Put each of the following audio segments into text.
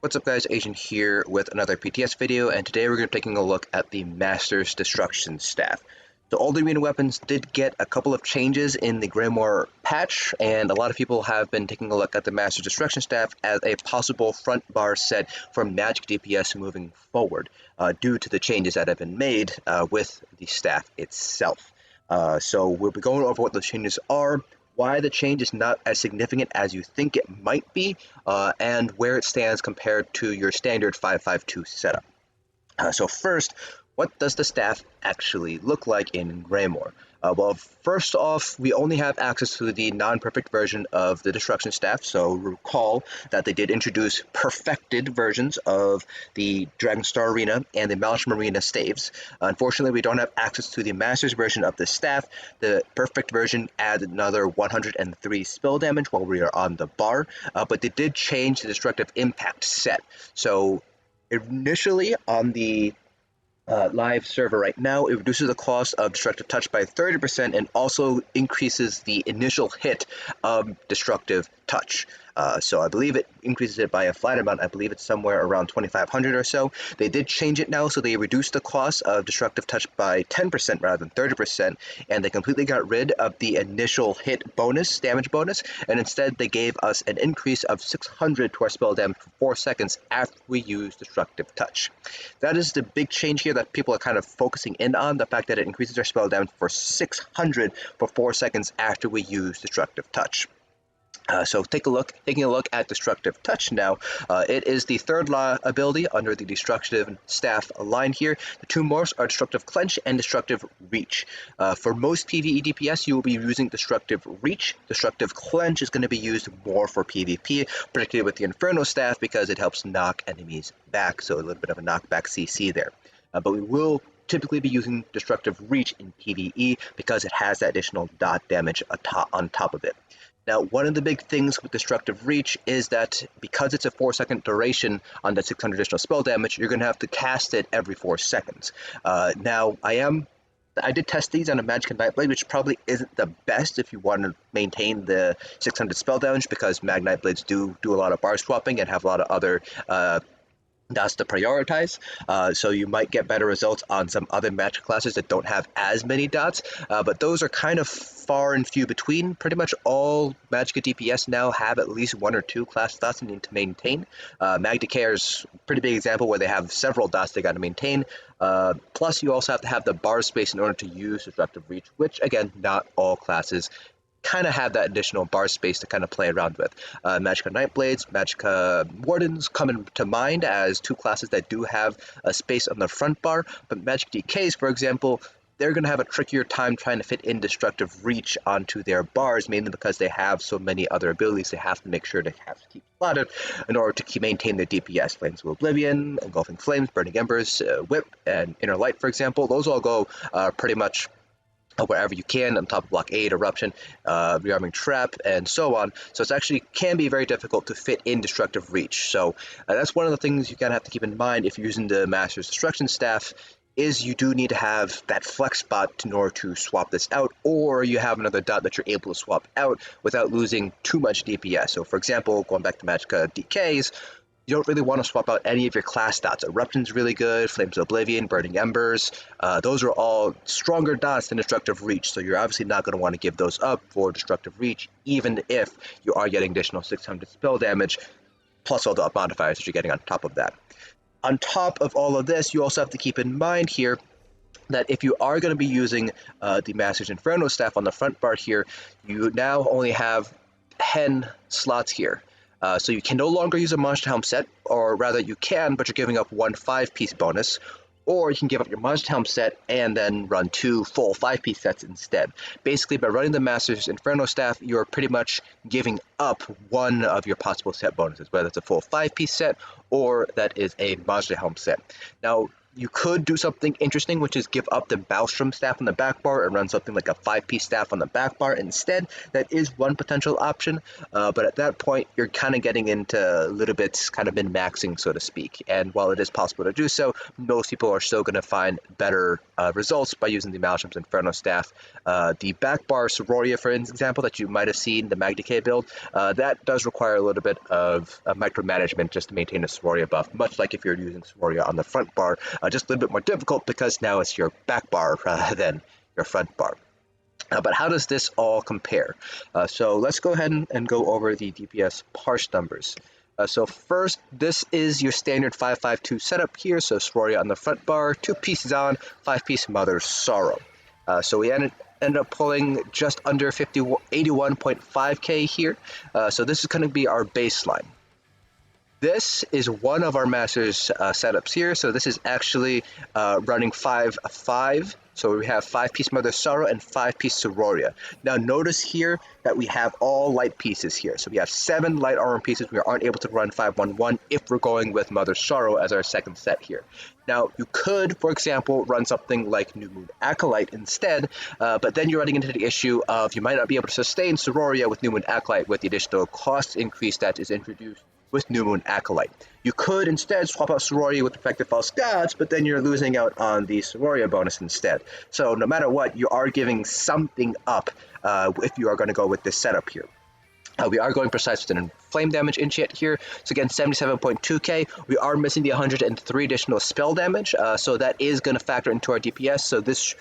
What's up guys, Asian here with another PTS video, and today we're going to be taking a look at the Master's Destruction Staff. So all the arena weapons did get a couple of changes in the Greymoor patch, and a lot of people have been taking a look at the Master's Destruction Staff as a possible front bar set for magic DPS moving forward, due to the changes that have been made with the staff itself. So we'll be going over what those changes are, why the change is not as significant as you think it might be, and where it stands compared to your standard 5.5.2 setup. So first, what does the staff actually look like in Greymoor? Well, first off, we only have access to the non-perfect version of the Destruction Staff, so recall that they did introduce perfected versions of the Dragonstar Arena and the Malisham Arena staves. Unfortunately, we don't have access to the Master's version of the staff. The perfect version adds another 103 spell damage while we are on the bar, but they did change the destructive impact set. So initially on the live server right now, it reduces the cost of destructive touch by 30% and also increases the initial hit of destructive touch. So I believe it increases it by a flat amount. I believe it's somewhere around 2,500 or so. They did change it now, so they reduced the cost of destructive touch by 10% rather than 30%, and they completely got rid of the initial hit bonus, damage bonus, and instead they gave us an increase of 600 to our spell damage for 4 seconds after we use destructive touch. That is the big change here that people are kind of focusing in on, the fact that it increases our spell damage for 600 for 4 seconds after we use destructive touch. So taking a look at Destructive Touch now. It is the third ability under the Destructive Staff line here. The two morphs are Destructive Clench and Destructive Reach. For most PvE DPS, you will be using Destructive Reach. Destructive Clench is going to be used more for PvP, particularly with the Inferno Staff, because it helps knock enemies back, so a little bit of a knockback CC there. But we will typically be using Destructive Reach in PvE because it has that additional dot damage on top of it. Now, one of the big things with Destructive Reach is that because it's a 4-second duration on that 600 additional spell damage, you're going to have to cast it every 4 seconds. Now, I did test these on a Magicka Nightblade, which probably isn't the best if you want to maintain the 600 spell damage, because Mag Nightblades do a lot of bar swapping and have a lot of other dots to prioritize, so you might get better results on some other magic classes that don't have as many dots, but those are kind of far and few between. Pretty much all Magicka DPS now have at least 1 or 2 class dots they need to maintain. Magicka is a pretty big example where they have several dots they got to maintain. Plus, you also have to have the bar space in order to use Destructive Reach, which, again, not all classes kind of have that additional bar space to kind of play around with. Magicka Nightblades, Magicka Wardens come into mind as 2 classes that do have a space on the front bar, but Magic DKs, for example, they're going to have a trickier time trying to fit in Destructive Reach onto their bars, mainly because they have so many other abilities they have to make sure they have to keep slotted in order to maintain their DPS. Flames of Oblivion, Engulfing Flames, Burning Embers, Whip, and Inner Light, for example, those all go pretty much wherever you can, on top of Block 8, Eruption, Rearming Trap, and so on. So it's actually can be very difficult to fit in Destructive Reach. So that's one of the things you kind of have to keep in mind if you're using the Master's Destruction Staff, is you do need to have that flex spot in order to swap this out, or you have another dot that you're able to swap out without losing too much DPS. So for example, going back to Magicka DKs, you don't really want to swap out any of your class dots. Eruption's really good, Flames of Oblivion, Burning Embers, those are all stronger dots than Destructive Reach, so you're obviously not going to want to give those up for Destructive Reach, even if you are getting additional 600 spell damage, plus all the modifiers that you're getting on top of that. On top of all of this, you also have to keep in mind here that if you are going to be using the Master's Inferno Staff on the front bar here, you now only have 10 slots here. So you can no longer use a Monster Helm set, or rather you can, but you're giving up 1 5-piece bonus, or you can give up your Monster Helm set and then run 2 full 5-piece sets instead. Basically, by running the Master's Inferno Staff, you're pretty much giving up one of your possible set bonuses, whether it's a full 5-piece set or that is a Monster Helm set. Now, You could do something interesting, which is give up the Maelstrom staff on the back bar and run something like a 5-piece staff on the back bar instead. That is one potential option, but at that point, you're kind of getting into a little bit kind of min-maxing, so to speak. And while it is possible to do so, most people are still going to find better results by using the Maelstrom's Inferno staff. The back bar Sororia, for example, that you might have seen, the magicka build, that does require a little bit of micromanagement just to maintain a Sororia buff, much like if you're using Sororia on the front bar. Just a little bit more difficult because now it's your back bar rather than your front bar. But how does this all compare? So let's go ahead and go over the DPS parse numbers. So first, this is your standard 5-5-2 setup here. So Sororia on the front bar, 2-piece Zon, 5-piece Mother Sorrow. So we ended up pulling just under 81.5k here. So this is going to be our baseline. This is one of our master's setups here. So this is actually running 5-5. So we have 5-piece Mother Sorrow and 5-piece Sororia. Now notice here that we have all light pieces here. So we have 7 light armor pieces. We aren't able to run 5-1-1 if we're going with Mother Sorrow as our second set here. Now you could, for example, run something like New Moon Acolyte instead, but then you're running into the issue of you might not be able to sustain Sororia with New Moon Acolyte with the additional cost increase that is introduced with New Moon Acolyte. You could instead swap out Sororia with Perfected False Gods, but then you're losing out on the Sororia bonus instead. So no matter what, you are giving something up if you are going to go with this setup here. We are going precise with an flame damage enchant here. So again, 77.2k. We are missing the 103 additional spell damage, so that is going to factor into our DPS. So this,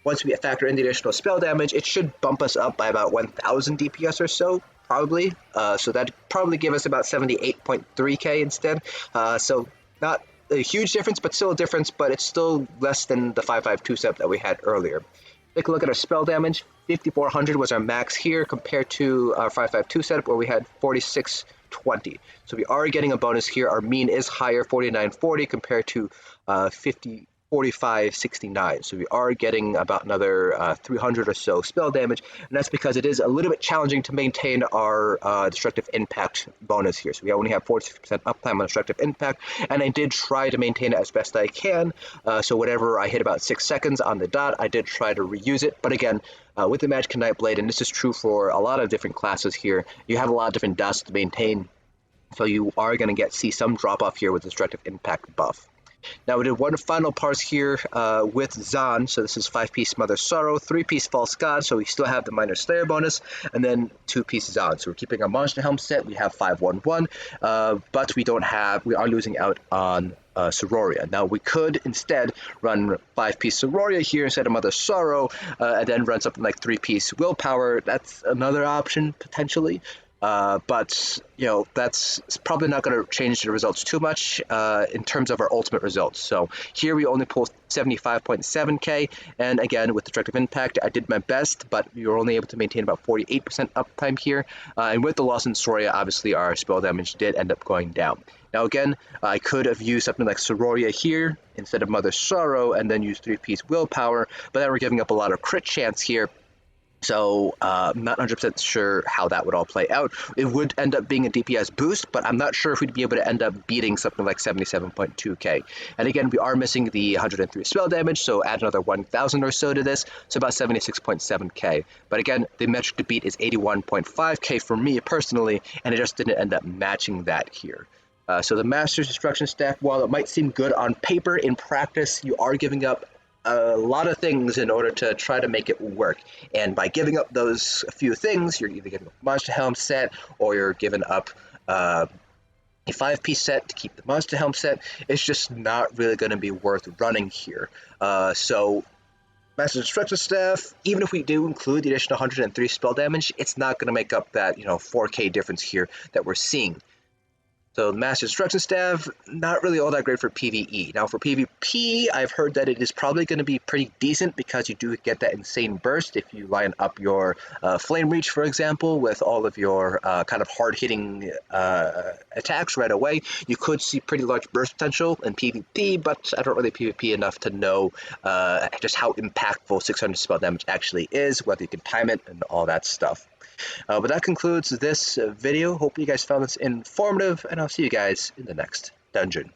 once we factor in the additional spell damage, it should bump us up by about 1,000 DPS or so. Probably, so that probably give us about 78.3k instead. So not a huge difference, but still a difference, but it's still less than the 5-5-2 setup that we had earlier. Take a look at our spell damage. 5,400 was our max here compared to our 5-5-2 setup where we had 4,620. So we are getting a bonus here. Our mean is higher, 4,940 compared to 4569. So we are getting about another 300 or so spell damage, and that's because it is a little bit challenging to maintain our destructive impact bonus here. So we only have 46% uptime on destructive impact, and I did try to maintain it as best I can. So whenever I hit about 6 seconds on the dot, I did try to reuse it. But again, with the Magicka Nightblade, and this is true for a lot of different classes here, you have a lot of different dots to maintain. So you are going to see some drop off here with the destructive impact buff. Now we did one final parse here with Zon, so this is 5-piece Mother Sorrow, 3-piece False God, so we still have the Minor Slayer bonus, and then 2-piece Zon. So we're keeping our Monster Helm set, we have 5-1-1, but we are losing out on Sororia. Now we could instead run 5-piece Sororia here instead of Mother Sorrow, and then run something like 3-piece Willpower. That's another option, potentially. But you know, that's probably not going to change the results too much in terms of our ultimate results. So here we only pulled 75.7k, and again with destructive impact I did my best, but we were only able to maintain about 48% uptime here, and with the loss in Sororia obviously our spell damage did end up going down. Now again, I could have used something like Sororia here instead of Mother Sorrow and then use 3-piece Willpower, but then we're giving up a lot of crit chance here. So I'm not 100% sure how that would all play out. It would end up being a DPS boost, but I'm not sure if we'd be able to end up beating something like 77.2k. And again, we are missing the 103 spell damage, so add another 1,000 or so to this, so about 76.7k. But again, the metric to beat is 81.5k for me personally, and it just didn't end up matching that here. So the Master's Destruction staff, while it might seem good on paper, in practice you are giving up a lot of things in order to try to make it work. And by giving up those few things, you're either giving up a Monster Helm set, or you're giving up a 5-piece set to keep the Monster Helm set. It's just not really going to be worth running here. So Master Destruction staff, even if we do include the additional 103 spell damage, it's not going to make up that 4k difference here that we're seeing. So the Master Destruction staff, not really all that great for PvE. Now for PvP, I've heard that it is probably going to be pretty decent because you do get that insane burst if you line up your Flame Reach, for example, with all of your kind of hard-hitting attacks right away. You could see pretty large burst potential in PvP, but I don't really PvP enough to know just how impactful 600 spell damage actually is, whether you can time it and all that stuff. But that concludes this video. Hope you guys found this informative, and I'll see you guys in the next dungeon.